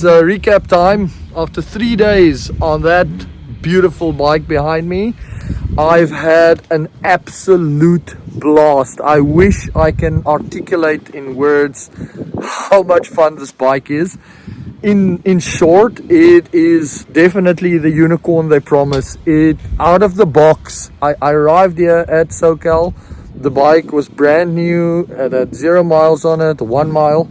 guys, recap time. After 3 days on that beautiful bike behind me, I've had an absolute blast. I wish I can articulate in words how much fun this bike is. In short, it is definitely the unicorn they promise. It out of the box. I arrived here at SoCal. The bike was brand new. It had 0 miles on it, 1 mile.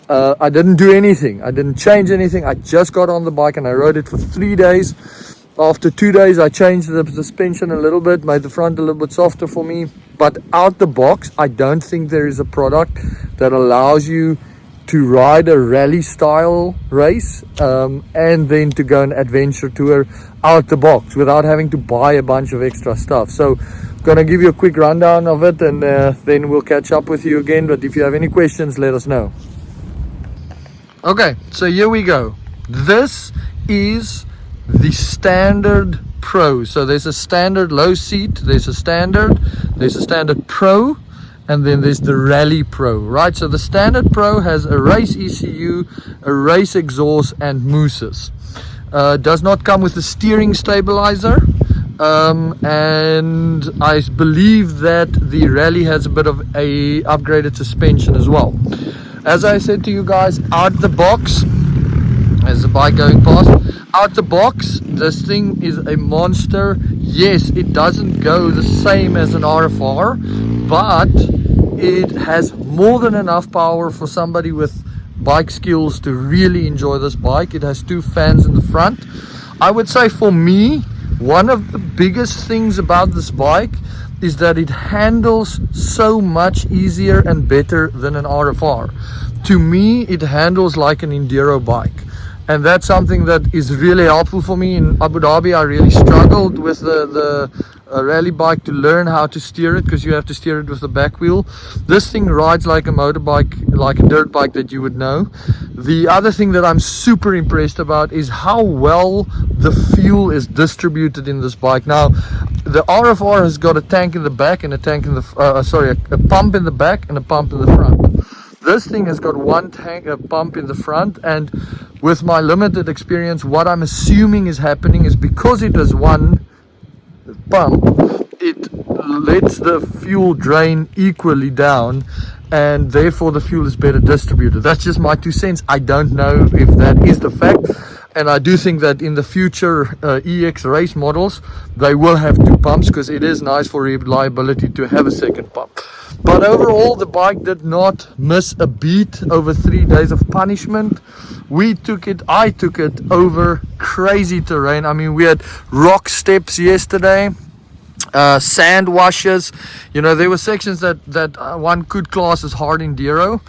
I didn't do anything. I didn't change anything. I just got on the bike and I rode it for 3 days. After 2 days, I changed the suspension a little bit, made the front a little bit softer for me. But out the box, I don't think there is a product that allows you to ride a rally style race and then to go an adventure tour out the box without having to buy a bunch of extra stuff. So I'm gonna give you a quick rundown of it, and then we'll catch up with you again. But if you have any questions, let us know. Okay, so here we go. This is the standard Pro. So there's a standard low seat, there's a standard Pro, and then there's the Rally Pro, right? So the standard Pro has a race ECU, a race exhaust, and mousses. Does not come with a steering stabilizer, and I believe that the Rally has a bit of a upgraded suspension as well. As I said to you guys, out the box, as the bike going past, out the box, this thing is a monster. Yes, it doesn't go the same as an RFR, but it has more than enough power for somebody with bike skills to really enjoy this bike. It has 2 fans in the front. I would say for me, one of the biggest things about this bike is that it handles so much easier and better than an RFR. To me, it handles like an enduro bike, and that's something that is really helpful for me. In Abu Dhabi, I really struggled with the rally bike to learn how to steer it, because you have to steer it with the back wheel. This thing rides like a motorbike, like a dirt bike that you would know. The other thing that I'm super impressed about is how well the fuel is distributed in this bike. Now, the RFR has got a tank in the back and a tank in the a pump in the back and a pump in the front. This thing has got one tank, a pump in the front, and with my limited experience, what I'm assuming is happening is because it has one pump, it lets the fuel drain equally down, and therefore the fuel is better distributed. That's just my 2 cents. I don't know if that is the fact, and I do think that in the future EX race models, they will have 2 pumps, because it is nice for reliability to have a second pump. But overall, the bike did not miss a beat over 3 days of punishment. I took it over crazy terrain. I mean, we had rock steps yesterday, sand washes. You know, there were sections that one could class as hard enduro,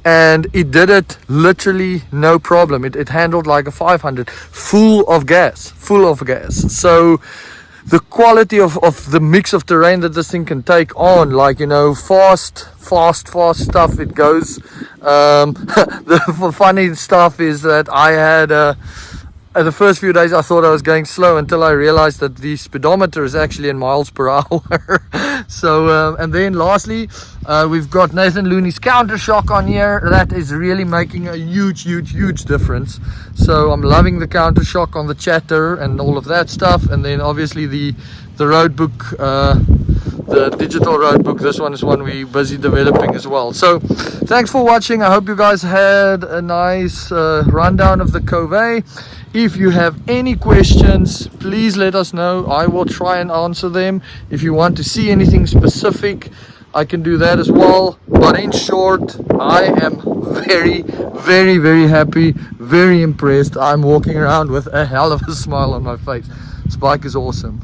and it did it literally no problem. It handled like a 500, full of gas. So the quality of the mix of terrain that this thing can take on, like, you know, fast stuff, it goes. The funny stuff is that I had the first few days I thought I was going slow, until I realized that the speedometer is actually in miles per hour. So and then lastly, we've got Nathan Looney's counter shock on here. That is really making a huge difference. So I'm loving the counter shock on the chatter and all of that stuff. And then obviously the roadbook, the digital roadbook, this one is one we're busy developing as well. So thanks for watching. I hope you guys had a nice rundown of the Kove. If you have any questions, please let us know. I will try and answer them. If you want to see anything specific, I can do that as well. But in short, I am very happy, very impressed. I'm walking around with a hell of a smile on my face. This bike is awesome.